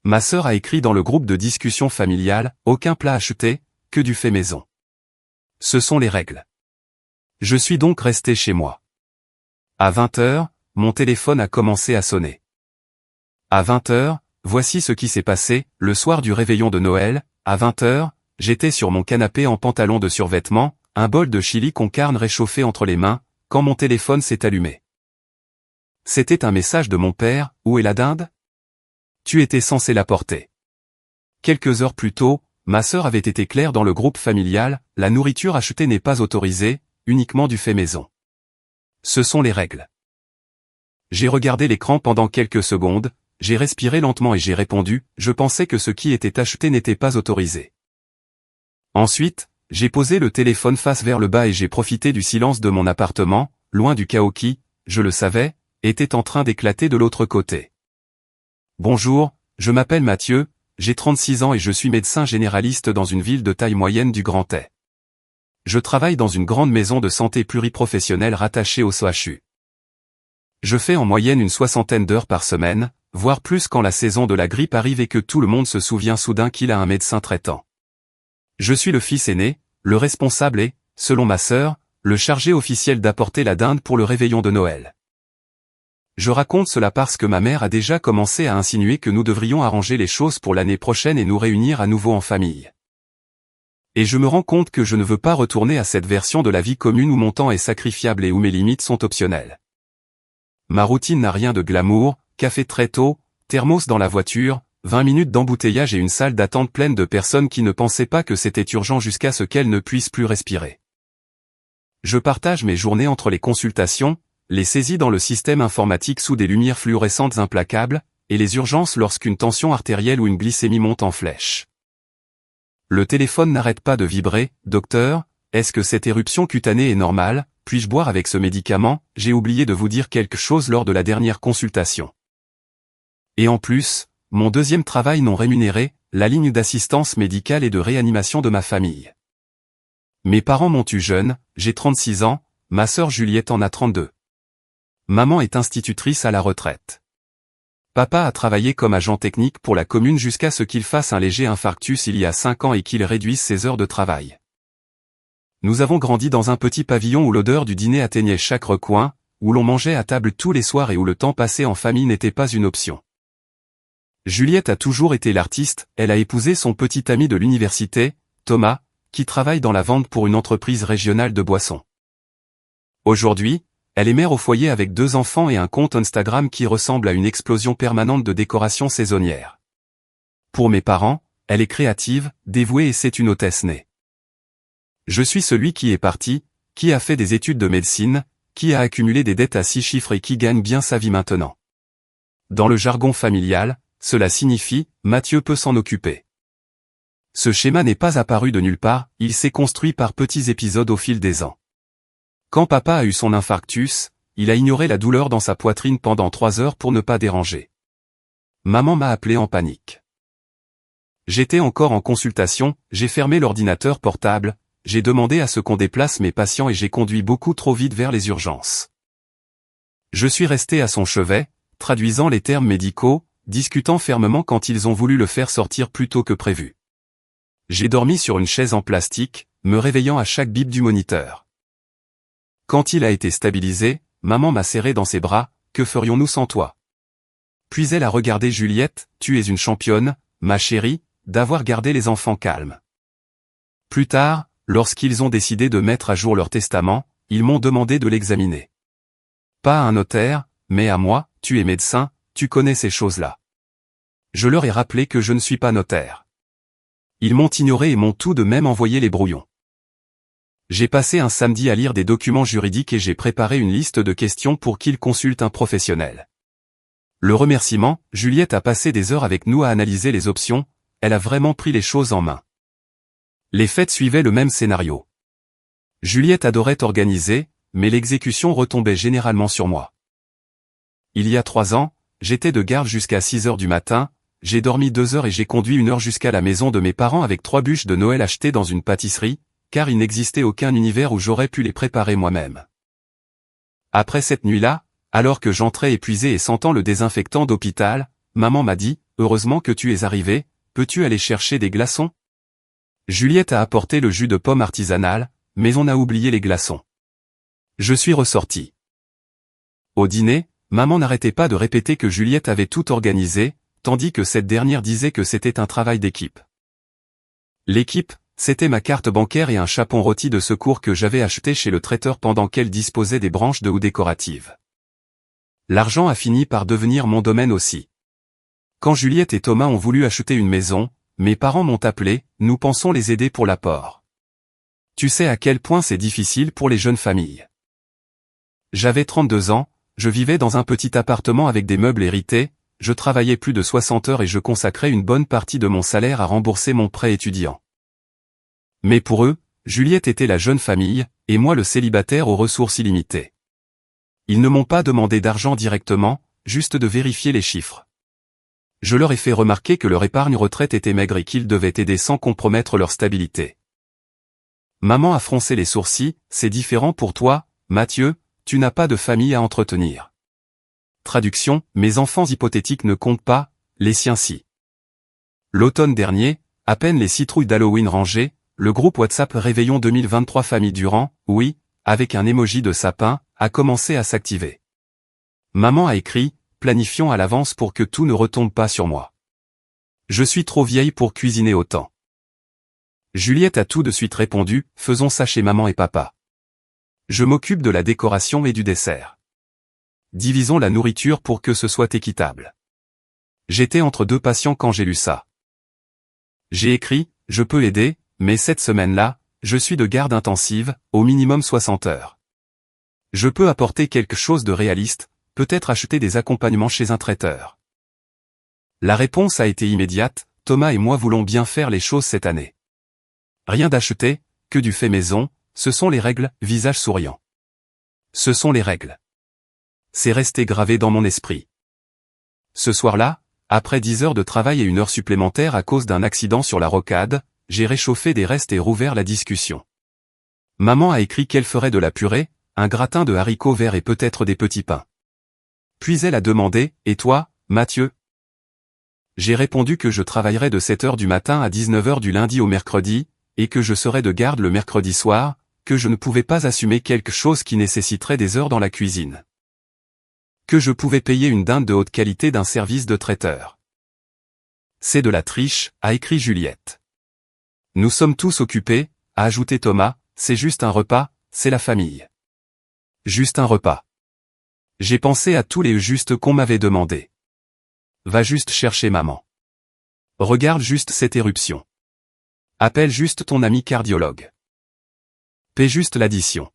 Ma sœur a écrit dans le groupe de discussion familiale, aucun plat acheté, que du fait maison. Ce sont les règles. Je suis donc resté chez moi. À 20h, mon téléphone a commencé à sonner. À 20h, voici ce qui s'est passé, le soir du réveillon de Noël, à 20h, j'étais sur mon canapé en pantalon de survêtement, un bol de chili con carne réchauffé entre les mains, quand mon téléphone s'est allumé. C'était un message de mon père, où est la dinde? Tu étais censé la porter. Quelques heures plus tôt, ma sœur avait été claire dans le groupe familial, la nourriture achetée n'est pas autorisée, uniquement du fait maison. Ce sont les règles. J'ai regardé l'écran pendant quelques secondes, j'ai respiré lentement et j'ai répondu, je pensais que ce qui était acheté n'était pas autorisé. Ensuite, j'ai posé le téléphone face vers le bas et j'ai profité du silence de mon appartement, loin du chaos qui, je le savais, était en train d'éclater de l'autre côté. Bonjour, je m'appelle Mathieu, j'ai 36 ans et je suis médecin généraliste dans une ville de taille moyenne du Grand Est. Je travaille dans une grande maison de santé pluriprofessionnelle rattachée au CHU. Je fais en moyenne une 60aine d'heures par semaine, voire plus quand la saison de la grippe arrive et que tout le monde se souvient soudain qu'il a un médecin traitant. Je suis le fils aîné, le responsable et, selon ma sœur, le chargé officiel d'apporter la dinde pour le réveillon de Noël. Je raconte cela parce que ma mère a déjà commencé à insinuer que nous devrions arranger les choses pour l'année prochaine et nous réunir à nouveau en famille. Et je me rends compte que je ne veux pas retourner à cette version de la vie commune où mon temps est sacrifiable et où mes limites sont optionnelles. Ma routine n'a rien de glamour, café très tôt, thermos dans la voiture, 20 minutes d'embouteillage et une salle d'attente pleine de personnes qui ne pensaient pas que c'était urgent jusqu'à ce qu'elles ne puissent plus respirer. Je partage mes journées entre les consultations, les saisies dans le système informatique sous des lumières fluorescentes implacables, et les urgences lorsqu'une tension artérielle ou une glycémie monte en flèche. Le téléphone n'arrête pas de vibrer, docteur, est-ce que cette éruption cutanée est normale, puis-je boire avec ce médicament, j'ai oublié de vous dire quelque chose lors de la dernière consultation. Et en plus, mon deuxième travail non rémunéré, la ligne d'assistance médicale et de réanimation de ma famille. Mes parents m'ont eu jeune, j'ai 36 ans, ma sœur Juliette en a 32. Maman est institutrice à la retraite. Papa a travaillé comme agent technique pour la commune jusqu'à ce qu'il fasse un léger infarctus il y a 5 ans et qu'il réduise ses heures de travail. Nous avons grandi dans un petit pavillon où l'odeur du dîner atteignait chaque recoin, où l'on mangeait à table tous les soirs et où le temps passé en famille n'était pas une option. Juliette a toujours été l'artiste, elle a épousé son petit ami de l'université, Thomas, qui travaille dans la vente pour une entreprise régionale de boissons. Aujourd'hui, elle est mère au foyer avec 2 enfants et un compte Instagram qui ressemble à une explosion permanente de décorations saisonnières. Pour mes parents, elle est créative, dévouée et c'est une hôtesse née. Je suis celui qui est parti, qui a fait des études de médecine, qui a accumulé des dettes à 6 chiffres et qui gagne bien sa vie maintenant. Dans le jargon familial, cela signifie « Mathieu peut s'en occuper ». Ce schéma n'est pas apparu de nulle part, il s'est construit par petits épisodes au fil des ans. Quand papa a eu son infarctus, il a ignoré la douleur dans sa poitrine pendant 3 heures pour ne pas déranger. Maman m'a appelé en panique. J'étais encore en consultation, j'ai fermé l'ordinateur portable, j'ai demandé à ce qu'on déplace mes patients et j'ai conduit beaucoup trop vite vers les urgences. Je suis resté à son chevet, traduisant les termes médicaux, discutant fermement quand ils ont voulu le faire sortir plus tôt que prévu. J'ai dormi sur une chaise en plastique, me réveillant à chaque bip du moniteur. Quand il a été stabilisé, maman m'a serré dans ses bras, que ferions-nous sans toi? Puis elle a regardé Juliette, tu es une championne, ma chérie, d'avoir gardé les enfants calmes. Plus tard, lorsqu'ils ont décidé de mettre à jour leur testament, ils m'ont demandé de l'examiner. Pas à un notaire, mais à moi, tu es médecin, tu connais ces choses-là. Je leur ai rappelé que je ne suis pas notaire. Ils m'ont ignoré et m'ont tout de même envoyé les brouillons. J'ai passé un samedi à lire des documents juridiques et j'ai préparé une liste de questions pour qu'ils consultent un professionnel. Le remerciement, Juliette a passé des heures avec nous à analyser les options, elle a vraiment pris les choses en main. Les fêtes suivaient le même scénario. Juliette adorait organiser, mais l'exécution retombait généralement sur moi. Il y a 3 ans, j'étais de garde jusqu'à 6 heures du matin, j'ai dormi 2 heures et j'ai conduit 1 heure jusqu'à la maison de mes parents avec 3 bûches de Noël achetées dans une pâtisserie, car il n'existait aucun univers où j'aurais pu les préparer moi-même. Après cette nuit-là, alors que j'entrais épuisé et sentant le désinfectant d'hôpital, maman m'a dit, heureusement que tu es arrivé, peux-tu aller chercher des glaçons? Juliette a apporté le jus de pomme artisanal, mais on a oublié les glaçons. Je suis ressorti. Au dîner, maman n'arrêtait pas de répéter que Juliette avait tout organisé, tandis que cette dernière disait que c'était un travail d'équipe. L'équipe, c'était ma carte bancaire et un chapon rôti de secours que j'avais acheté chez le traiteur pendant qu'elle disposait des branches de houx décoratives. L'argent a fini par devenir mon domaine aussi. Quand Juliette et Thomas ont voulu acheter une maison, mes parents m'ont appelé, nous pensons les aider pour l'apport. Tu sais à quel point c'est difficile pour les jeunes familles. J'avais 32 ans, je vivais dans un petit appartement avec des meubles hérités, je travaillais plus de 60 heures et je consacrais une bonne partie de mon salaire à rembourser mon prêt étudiant. Mais pour eux, Juliette était la jeune famille, et moi le célibataire aux ressources illimitées. Ils ne m'ont pas demandé d'argent directement, juste de vérifier les chiffres. Je leur ai fait remarquer que leur épargne retraite était maigre et qu'ils devaient aider sans compromettre leur stabilité. Maman a froncé les sourcils, c'est différent pour toi, Mathieu, tu n'as pas de famille à entretenir. Traduction, mes enfants hypothétiques ne comptent pas, les siens si. L'automne dernier, à peine les citrouilles d'Halloween rangées, le groupe WhatsApp Réveillon 2023 Famille Durand, oui, avec un emoji de sapin, a commencé à s'activer. Maman a écrit, planifions à l'avance pour que tout ne retombe pas sur moi. Je suis trop vieille pour cuisiner autant. Juliette a tout de suite répondu, faisons ça chez maman et papa. Je m'occupe de la décoration et du dessert. Divisons la nourriture pour que ce soit équitable. J'étais entre deux patients quand j'ai lu ça. J'ai écrit, je peux aider, mais cette semaine-là, je suis de garde intensive, au minimum 60 heures. Je peux apporter quelque chose de réaliste, peut-être acheter des accompagnements chez un traiteur. La réponse a été immédiate, Thomas et moi voulons bien faire les choses cette année. Rien d'acheter, que du fait maison, ce sont les règles, visage souriant. Ce sont les règles. C'est resté gravé dans mon esprit. Ce soir-là, après 10 heures de travail et 1 heure supplémentaire à cause d'un accident sur la rocade, j'ai réchauffé des restes et rouvert la discussion. Maman a écrit qu'elle ferait de la purée, un gratin de haricots verts et peut-être des petits pains. Puis elle a demandé, et toi, Mathieu? J'ai répondu que je travaillerais de 7 heures du matin à 19 heures du lundi au mercredi, et que je serais de garde le mercredi soir, que je ne pouvais pas assumer quelque chose qui nécessiterait des heures dans la cuisine. Que je pouvais payer une dinde de haute qualité d'un service de traiteur. C'est de la triche, a écrit Juliette. Nous sommes tous occupés, a ajouté Thomas, c'est juste un repas, c'est la famille. Juste un repas. J'ai pensé à tous les justes qu'on m'avait demandé. Va juste chercher maman. Regarde juste cette éruption. Appelle juste ton ami cardiologue. Paie juste l'addition.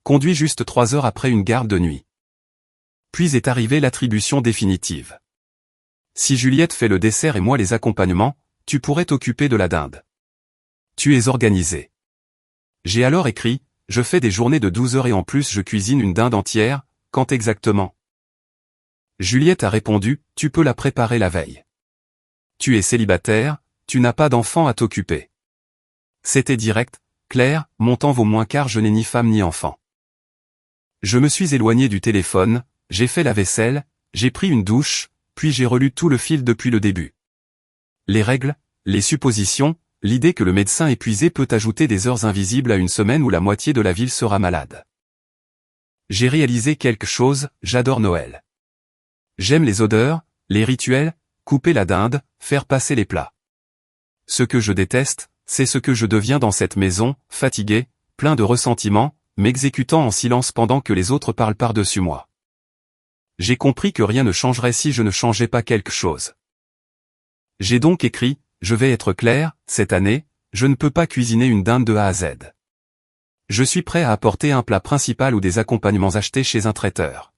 Conduis juste 3 heures après une garde de nuit. Puis est arrivée l'attribution définitive. Si Juliette fait le dessert et moi les accompagnements, tu pourrais t'occuper de la dinde. Tu es organisé. J'ai alors écrit, je fais des journées de 12 heures et en plus je cuisine une dinde entière, quand exactement? Juliette a répondu, tu peux la préparer la veille. Tu es célibataire, tu n'as pas d'enfant à t'occuper. C'était direct, clair, mon temps vaut moins car je n'ai ni femme ni enfant. Je me suis éloigné du téléphone, j'ai fait la vaisselle, j'ai pris une douche, puis j'ai relu tout le fil depuis le début. Les règles, les suppositions, l'idée que le médecin épuisé peut ajouter des heures invisibles à une semaine où la moitié de la ville sera malade. J'ai réalisé quelque chose, j'adore Noël. J'aime les odeurs, les rituels, couper la dinde, faire passer les plats. Ce que je déteste, c'est ce que je deviens dans cette maison, fatigué, plein de ressentiment, m'exécutant en silence pendant que les autres parlent par-dessus moi. J'ai compris que rien ne changerait si je ne changeais pas quelque chose. J'ai donc écrit, je vais être clair, cette année, je ne peux pas cuisiner une dinde de A à Z. Je suis prêt à apporter un plat principal ou des accompagnements achetés chez un traiteur.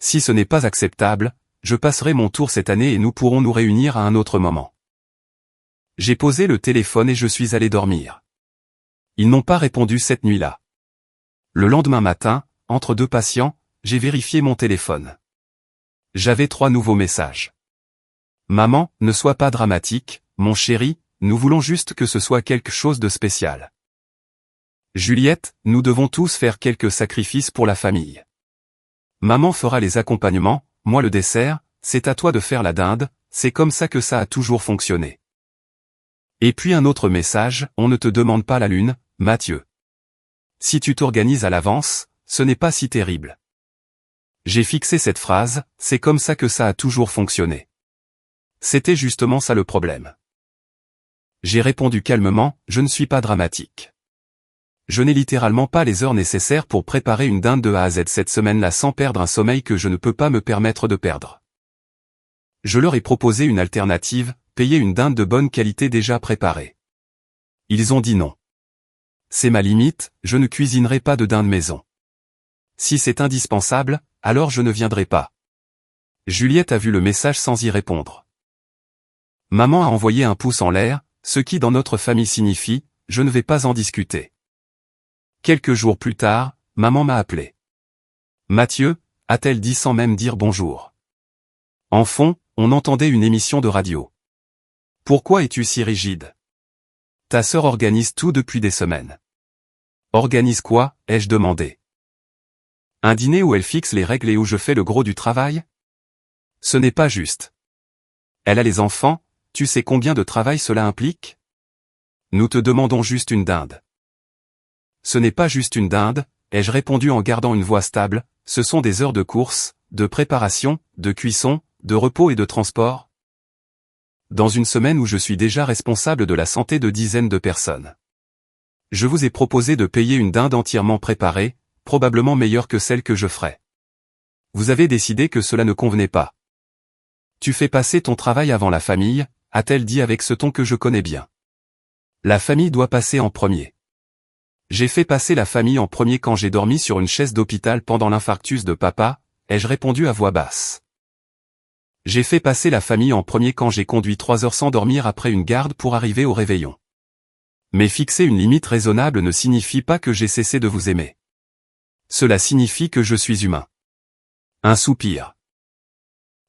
Si ce n'est pas acceptable, je passerai mon tour cette année et nous pourrons nous réunir à un autre moment. J'ai posé le téléphone et je suis allé dormir. Ils n'ont pas répondu cette nuit-là. Le lendemain matin, entre deux patients, j'ai vérifié mon téléphone. J'avais 3 nouveaux messages. Maman, ne sois pas dramatique, mon chéri, nous voulons juste que ce soit quelque chose de spécial. Juliette, nous devons tous faire quelques sacrifices pour la famille. Maman fera les accompagnements, moi le dessert, c'est à toi de faire la dinde, c'est comme ça que ça a toujours fonctionné. Et puis un autre message, on ne te demande pas la lune, Mathieu. Si tu t'organises à l'avance, ce n'est pas si terrible. J'ai fixé cette phrase, c'est comme ça que ça a toujours fonctionné. C'était justement ça le problème. J'ai répondu calmement, je ne suis pas dramatique. Je n'ai littéralement pas les heures nécessaires pour préparer une dinde de A à Z cette semaine-là sans perdre un sommeil que je ne peux pas me permettre de perdre. Je leur ai proposé une alternative, payer une dinde de bonne qualité déjà préparée. Ils ont dit non. C'est ma limite, je ne cuisinerai pas de dinde maison. Si c'est indispensable, alors je ne viendrai pas. Juliette a vu le message sans y répondre. Maman a envoyé un pouce en l'air, ce qui dans notre famille signifie, je ne vais pas en discuter. Quelques jours plus tard, maman m'a appelé. Mathieu, a-t-elle dit sans même dire bonjour. En fond, on entendait une émission de radio. Pourquoi es-tu si rigide? Ta sœur organise tout depuis des semaines. Organise quoi, ai-je demandé. Un dîner où elle fixe les règles et où je fais le gros du travail? Ce n'est pas juste. Elle a les enfants, tu sais combien de travail cela implique? Nous te demandons juste une dinde. Ce n'est pas juste une dinde, ai-je répondu en gardant une voix stable, ce sont des heures de course, de préparation, de cuisson, de repos et de transport. Dans une semaine où je suis déjà responsable de la santé de dizaines de personnes. Je vous ai proposé de payer une dinde entièrement préparée, probablement meilleure que celle que je ferais. Vous avez décidé que cela ne convenait pas. Tu fais passer ton travail avant la famille, a-t-elle dit avec ce ton que je connais bien. La famille doit passer en premier. J'ai fait passer la famille en premier quand j'ai dormi sur une chaise d'hôpital pendant l'infarctus de papa, ai-je répondu à voix basse. J'ai fait passer la famille en premier quand j'ai conduit 3 heures sans dormir après une garde pour arriver au réveillon. Mais fixer une limite raisonnable ne signifie pas que j'ai cessé de vous aimer. Cela signifie que je suis humain. Un soupir.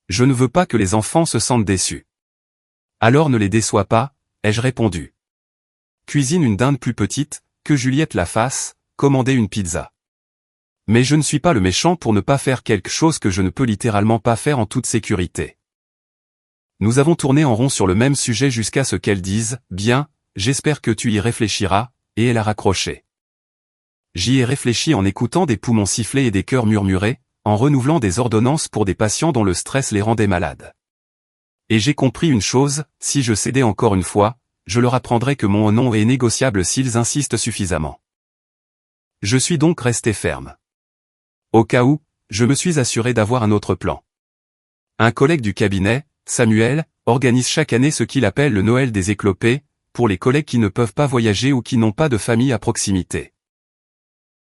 Je ne veux pas que les enfants se sentent déçus. Alors ne les déçois pas, ai-je répondu. Cuisine une dinde plus petite, que Juliette la fasse, commandez une pizza. Mais je ne suis pas le méchant pour ne pas faire quelque chose que je ne peux littéralement pas faire en toute sécurité. Nous avons tourné en rond sur le même sujet jusqu'à ce qu'elle dise, bien, j'espère que tu y réfléchiras, et elle a raccroché. J'y ai réfléchi en écoutant des poumons siffler et des cœurs murmurer, en renouvelant des ordonnances pour des patients dont le stress les rendait malades. Et j'ai compris une chose, si je cédais encore une fois, je leur apprendrai que mon nom est négociable s'ils insistent suffisamment. Je suis donc resté ferme. Au cas où, je me suis assuré d'avoir un autre plan. Un collègue du cabinet, Samuel, organise chaque année ce qu'il appelle le Noël des éclopés, pour les collègues qui ne peuvent pas voyager ou qui n'ont pas de famille à proximité.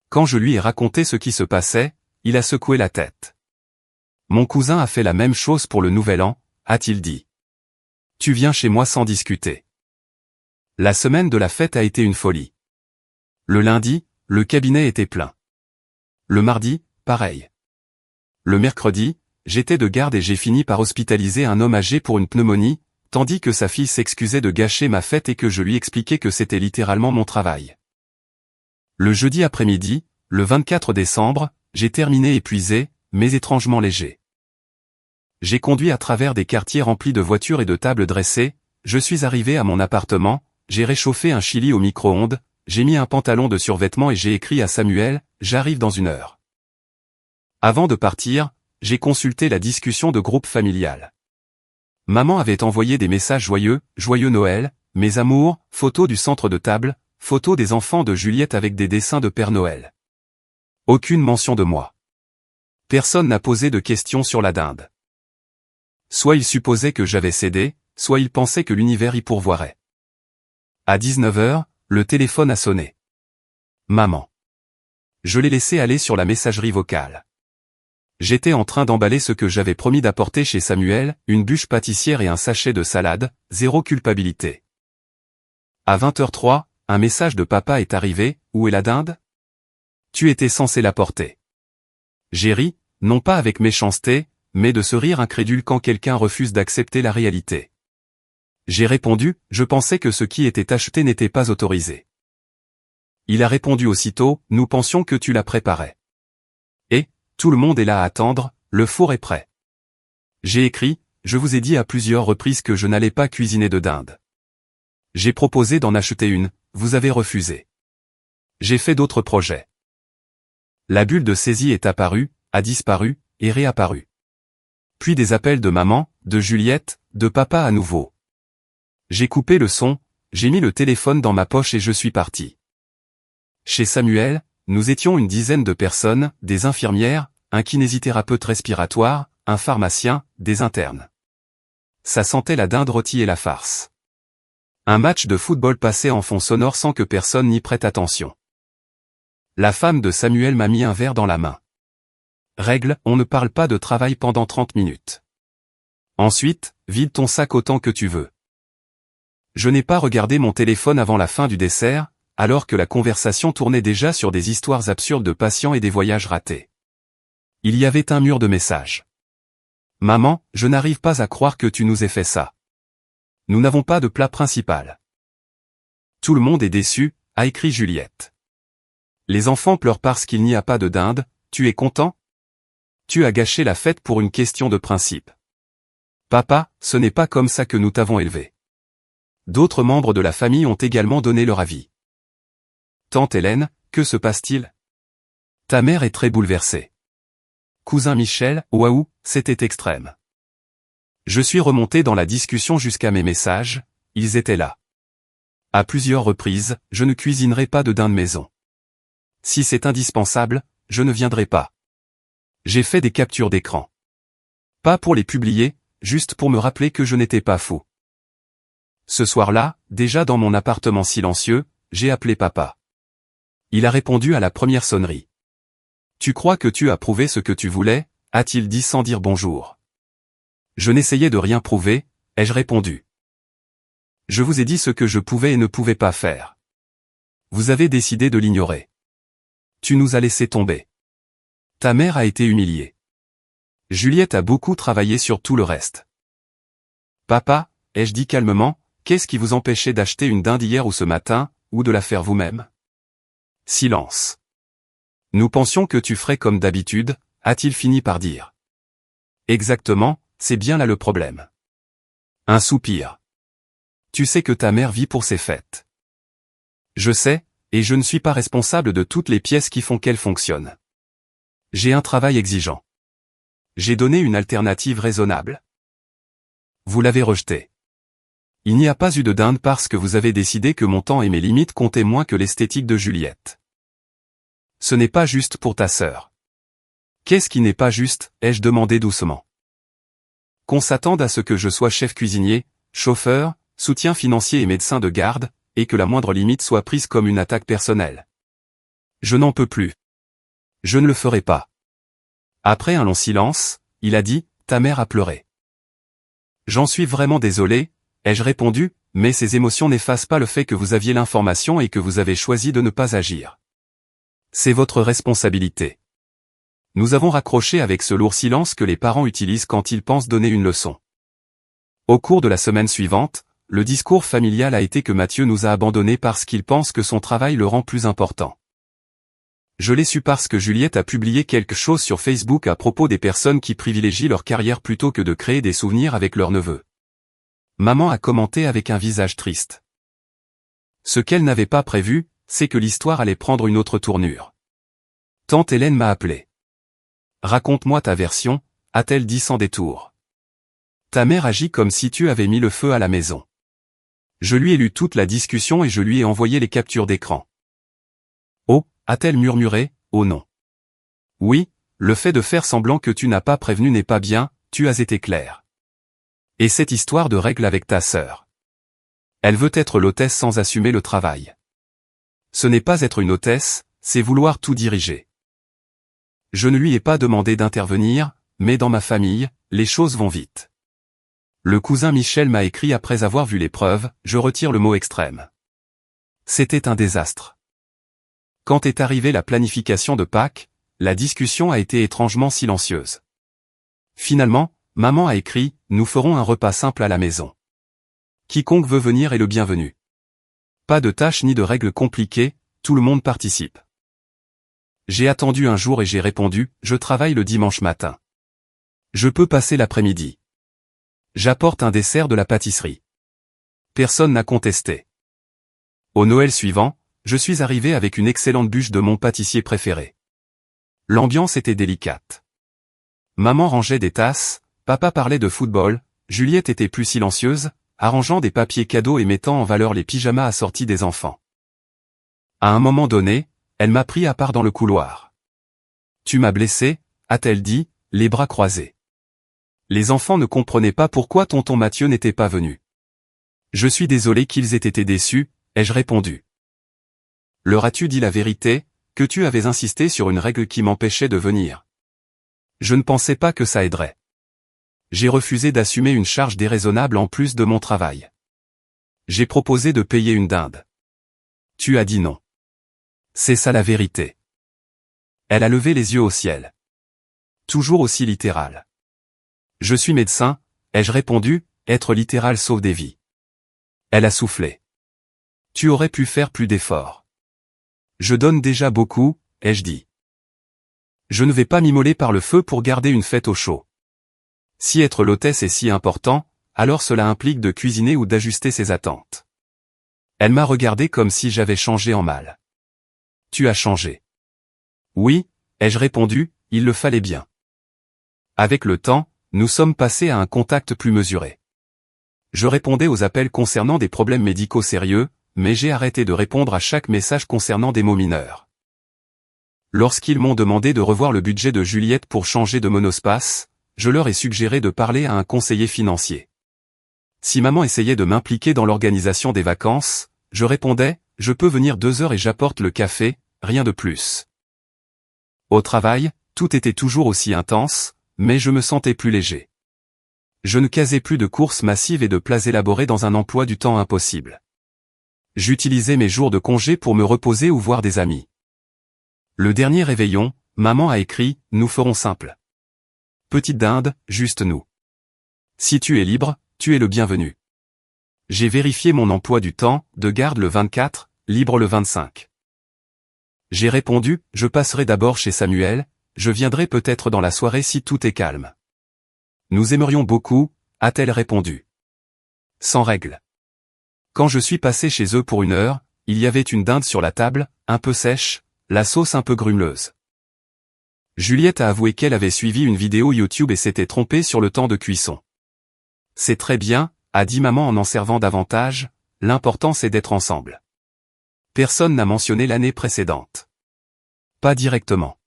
Quand je lui ai raconté ce qui se passait, il a secoué la tête. Mon cousin a fait la même chose pour le Nouvel An, a-t-il dit. Tu viens chez moi sans discuter. La semaine de la fête a été une folie. Le lundi, le cabinet était plein. Le mardi, pareil. Le mercredi, j'étais de garde et j'ai fini par hospitaliser un homme âgé pour une pneumonie, tandis que sa fille s'excusait de gâcher ma fête et que je lui expliquais que c'était littéralement mon travail. Le jeudi après-midi, le 24 décembre, j'ai terminé épuisé, mais étrangement léger. J'ai conduit à travers des quartiers remplis de voitures et de tables dressées, je suis arrivé à mon appartement, j'ai réchauffé un chili au micro-ondes, j'ai mis un pantalon de survêtement et j'ai écrit à Samuel, j'arrive dans 1 heure. Avant de partir, j'ai consulté la discussion de groupe familial. Maman avait envoyé des messages joyeux, joyeux Noël, mes amours, photos du centre de table, photos des enfants de Juliette avec des dessins de Père Noël. Aucune mention de moi. Personne n'a posé de questions sur la dinde. Soit il supposait que j'avais cédé, soit il pensait que l'univers y pourvoirait. À 19 h, le téléphone a sonné. Maman. Je l'ai laissé aller sur la messagerie vocale. J'étais en train d'emballer ce que j'avais promis d'apporter chez Samuel, une bûche pâtissière et un sachet de salade, zéro culpabilité. À 20h03, un message de papa est arrivé, où est la dinde? Tu étais censé l'apporter. J'ai ri, non pas avec méchanceté, mais de ce rire incrédule quand quelqu'un refuse d'accepter la réalité. J'ai répondu, je pensais que ce qui était acheté n'était pas autorisé. Il a répondu aussitôt, nous pensions que tu la préparais. Et, tout le monde est là à attendre, le four est prêt. J'ai écrit, je vous ai dit à plusieurs reprises que je n'allais pas cuisiner de dinde. J'ai proposé d'en acheter une, vous avez refusé. J'ai fait d'autres projets. La bulle de saisie est apparue, a disparu, et réapparue. Puis des appels de maman, de Juliette, de papa à nouveau. J'ai coupé le son, j'ai mis le téléphone dans ma poche et je suis parti. Chez Samuel, nous étions une dizaine de personnes, des infirmières, un kinésithérapeute respiratoire, un pharmacien, des internes. Ça sentait la dinde rôtie et la farce. Un match de football passait en fond sonore sans que personne n'y prête attention. La femme de Samuel m'a mis un verre dans la main. Règle, on ne parle pas de travail pendant 30 minutes. Ensuite, vide ton sac autant que tu veux. Je n'ai pas regardé mon téléphone avant la fin du dessert, alors que la conversation tournait déjà sur des histoires absurdes de patients et des voyages ratés. Il y avait un mur de messages. Maman, je n'arrive pas à croire que tu nous aies fait ça. Nous n'avons pas de plat principal. Tout le monde est déçu, a écrit Juliette. Les enfants pleurent parce qu'il n'y a pas de dinde, tu es content? Tu as gâché la fête pour une question de principe. Papa, ce n'est pas comme ça que nous t'avons élevé. D'autres membres de la famille ont également donné leur avis. Tante Hélène, que se passe-t-il? Ta mère est très bouleversée. Cousin Michel, waouh, c'était extrême. Je suis remonté dans la discussion jusqu'à mes messages, ils étaient là. À plusieurs reprises, je ne cuisinerai pas de dinde maison. Si c'est indispensable, je ne viendrai pas. J'ai fait des captures d'écran. Pas pour les publier, juste pour me rappeler que je n'étais pas fou. Ce soir-là, déjà dans mon appartement silencieux, j'ai appelé papa. Il a répondu à la première sonnerie. Tu crois que tu as prouvé ce que tu voulais, a-t-il dit sans dire bonjour. Je n'essayais de rien prouver, ai-je répondu. Je vous ai dit ce que je pouvais et ne pouvais pas faire. Vous avez décidé de l'ignorer. Tu nous as laissé tomber. Ta mère a été humiliée. Juliette a beaucoup travaillé sur tout le reste. Papa, ai-je dit calmement, qu'est-ce qui vous empêchait d'acheter une dinde hier ou ce matin, ou de la faire vous-même? Silence. Nous pensions que tu ferais comme d'habitude, a-t-il fini par dire. Exactement, c'est bien là le problème. Un soupir. Tu sais que ta mère vit pour ses fêtes. Je sais, et je ne suis pas responsable de toutes les pièces qui font qu'elle fonctionne. J'ai un travail exigeant. J'ai donné une alternative raisonnable. Vous l'avez rejetée. Il n'y a pas eu de dinde parce que vous avez décidé que mon temps et mes limites comptaient moins que l'esthétique de Juliette. Ce n'est pas juste pour ta sœur. Qu'est-ce qui n'est pas juste, ai-je demandé doucement. Qu'on s'attende à ce que je sois chef cuisinier, chauffeur, soutien financier et médecin de garde, et que la moindre limite soit prise comme une attaque personnelle. Je n'en peux plus. Je ne le ferai pas. Après un long silence, il a dit, ta mère a pleuré. J'en suis vraiment désolé, ai-je répondu, mais ces émotions n'effacent pas le fait que vous aviez l'information et que vous avez choisi de ne pas agir. C'est votre responsabilité. Nous avons raccroché avec ce lourd silence que les parents utilisent quand ils pensent donner une leçon. Au cours de la semaine suivante, le discours familial a été que Mathieu nous a abandonnés parce qu'il pense que son travail le rend plus important. Je l'ai su parce que Juliette a publié quelque chose sur Facebook à propos des personnes qui privilégient leur carrière plutôt que de créer des souvenirs avec leurs neveux. Maman a commenté avec un visage triste. Ce qu'elle n'avait pas prévu, c'est que l'histoire allait prendre une autre tournure. Tante Hélène m'a appelé. Raconte-moi ta version, a-t-elle dit sans détour. Ta mère agit comme si tu avais mis le feu à la maison. Je lui ai lu toute la discussion et je lui ai envoyé les captures d'écran. Oh, a-t-elle murmuré, oh non. Oui, le fait de faire semblant que tu n'as pas prévenu n'est pas bien, tu as été clair. Et cette histoire de règle avec ta sœur. Elle veut être l'hôtesse sans assumer le travail. Ce n'est pas être une hôtesse, c'est vouloir tout diriger. Je ne lui ai pas demandé d'intervenir, mais dans ma famille, les choses vont vite. Le cousin Michel m'a écrit après avoir vu les preuves, je retire le mot extrême. C'était un désastre. Quand est arrivée la planification de Pâques, la discussion a été étrangement silencieuse. Finalement, maman a écrit, nous ferons un repas simple à la maison. Quiconque veut venir est le bienvenu. Pas de tâches ni de règles compliquées, tout le monde participe. J'ai attendu un jour et j'ai répondu, je travaille le dimanche matin. Je peux passer l'après-midi. J'apporte un dessert de la pâtisserie. Personne n'a contesté. Au Noël suivant, je suis arrivé avec une excellente bûche de mon pâtissier préféré. L'ambiance était délicate. Maman rangeait des tasses, papa parlait de football, Juliette était plus silencieuse, arrangeant des papiers cadeaux et mettant en valeur les pyjamas assortis des enfants. À un moment donné, elle m'a pris à part dans le couloir. « Tu m'as blessé », a-t-elle dit, les bras croisés. Les enfants ne comprenaient pas pourquoi tonton Mathieu n'était pas venu. « Je suis désolé qu'ils aient été déçus », ai-je répondu. « Leur as-tu dit la vérité, que tu avais insisté sur une règle qui m'empêchait de venir ? Je ne pensais pas que ça aiderait. J'ai refusé d'assumer une charge déraisonnable en plus de mon travail. J'ai proposé de payer une dinde. Tu as dit non. C'est ça la vérité. » Elle a levé les yeux au ciel. Toujours aussi littéral. « Je suis médecin », ai-je répondu, être littéral sauve des vies. Elle a soufflé. « Tu aurais pu faire plus d'efforts. »« Je donne déjà beaucoup », ai-je dit. « Je ne vais pas m'immoler par le feu pour garder une fête au chaud. Si être l'hôtesse est si important, alors cela implique de cuisiner ou d'ajuster ses attentes. » Elle m'a regardé comme si j'avais changé en mal. « Tu as changé. » « Oui », ai-je répondu, il le fallait bien. Avec le temps, nous sommes passés à un contact plus mesuré. Je répondais aux appels concernant des problèmes médicaux sérieux, mais j'ai arrêté de répondre à chaque message concernant des maux mineurs. Lorsqu'ils m'ont demandé de revoir le budget de Juliette pour changer de monospace, je leur ai suggéré de parler à un conseiller financier. Si maman essayait de m'impliquer dans l'organisation des vacances, je répondais, je peux venir 2 heures et j'apporte le café, rien de plus. Au travail, tout était toujours aussi intense, mais je me sentais plus léger. Je ne casais plus de courses massives et de plats élaborés dans un emploi du temps impossible. J'utilisais mes jours de congé pour me reposer ou voir des amis. Le dernier réveillon, maman a écrit, nous ferons simple. Petite dinde, juste nous. Si tu es libre, tu es le bienvenu. J'ai vérifié mon emploi du temps, de garde le 24, libre le 25. J'ai répondu, je passerai d'abord chez Samuel, je viendrai peut-être dans la soirée si tout est calme. Nous aimerions beaucoup, a-t-elle répondu. Sans règle. Quand je suis passé chez eux pour 1 heure, il y avait une dinde sur la table, un peu sèche, la sauce un peu grumeleuse. Juliette a avoué qu'elle avait suivi une vidéo YouTube et s'était trompée sur le temps de cuisson. C'est très bien, a dit maman en servant davantage, l'important c'est d'être ensemble. Personne n'a mentionné l'année précédente. Pas directement.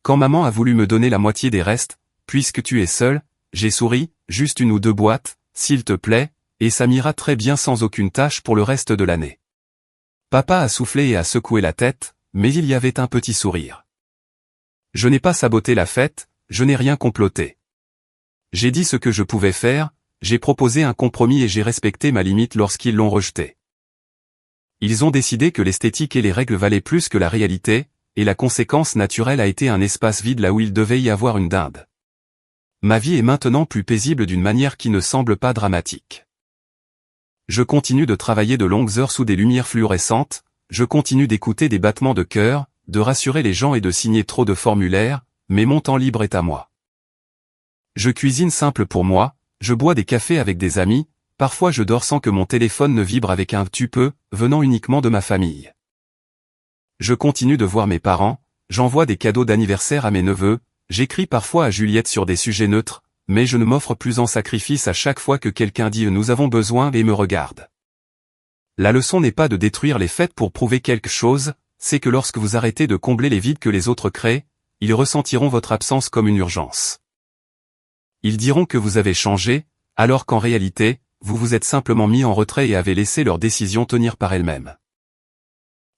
Quand maman a voulu me donner la moitié des restes, puisque tu es seul, j'ai souri, juste 1 ou 2 boîtes, s'il te plaît, et ça m'ira très bien sans aucune tâche pour le reste de l'année. Papa a soufflé et a secoué la tête, mais il y avait un petit sourire. Je n'ai pas saboté la fête, je n'ai rien comploté. J'ai dit ce que je pouvais faire, j'ai proposé un compromis et j'ai respecté ma limite lorsqu'ils l'ont rejeté. Ils ont décidé que l'esthétique et les règles valaient plus que la réalité, et la conséquence naturelle a été un espace vide là où il devait y avoir une dinde. Ma vie est maintenant plus paisible d'une manière qui ne semble pas dramatique. Je continue de travailler de longues heures sous des lumières fluorescentes, je continue d'écouter des battements de cœur, de rassurer les gens et de signer trop de formulaires, mais mon temps libre est à moi. Je cuisine simple pour moi, je bois des cafés avec des amis, parfois je dors sans que mon téléphone ne vibre avec un « tu peux » venant uniquement de ma famille. Je continue de voir mes parents, j'envoie des cadeaux d'anniversaire à mes neveux, j'écris parfois à Juliette sur des sujets neutres, mais je ne m'offre plus en sacrifice à chaque fois que quelqu'un dit « nous avons besoin » et me regarde. La leçon n'est pas de détruire les fêtes pour prouver quelque chose, c'est que lorsque vous arrêtez de combler les vides que les autres créent, ils ressentiront votre absence comme une urgence. Ils diront que vous avez changé, alors qu'en réalité, vous vous êtes simplement mis en retrait et avez laissé leurs décisions tenir par elles-mêmes.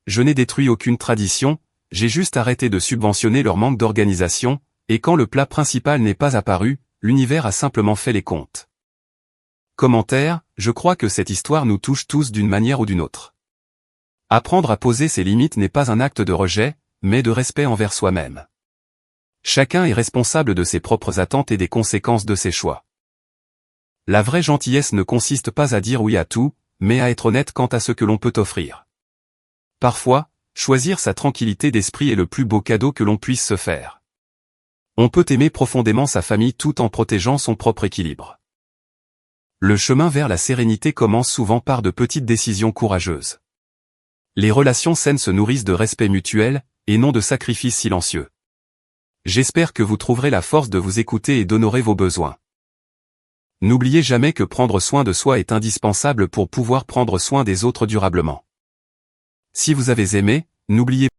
Je n'ai détruit aucune tradition, j'ai juste arrêté de subventionner leur manque d'organisation, et quand le plat principal n'est pas apparu, l'univers a simplement fait les comptes. Commentaire, je crois que cette histoire nous touche tous d'une manière ou d'une autre. Apprendre à poser ses limites n'est pas un acte de rejet, mais de respect envers soi-même. Chacun est responsable de ses propres attentes et des conséquences de ses choix. La vraie gentillesse ne consiste pas à dire oui à tout, mais à être honnête quant à ce que l'on peut offrir. Parfois, choisir sa tranquillité d'esprit est le plus beau cadeau que l'on puisse se faire. On peut aimer profondément sa famille tout en protégeant son propre équilibre. Le chemin vers la sérénité commence souvent par de petites décisions courageuses. Les relations saines se nourrissent de respect mutuel, et non de sacrifices silencieux. J'espère que vous trouverez la force de vous écouter et d'honorer vos besoins. N'oubliez jamais que prendre soin de soi est indispensable pour pouvoir prendre soin des autres durablement. Si vous avez aimé, n'oubliez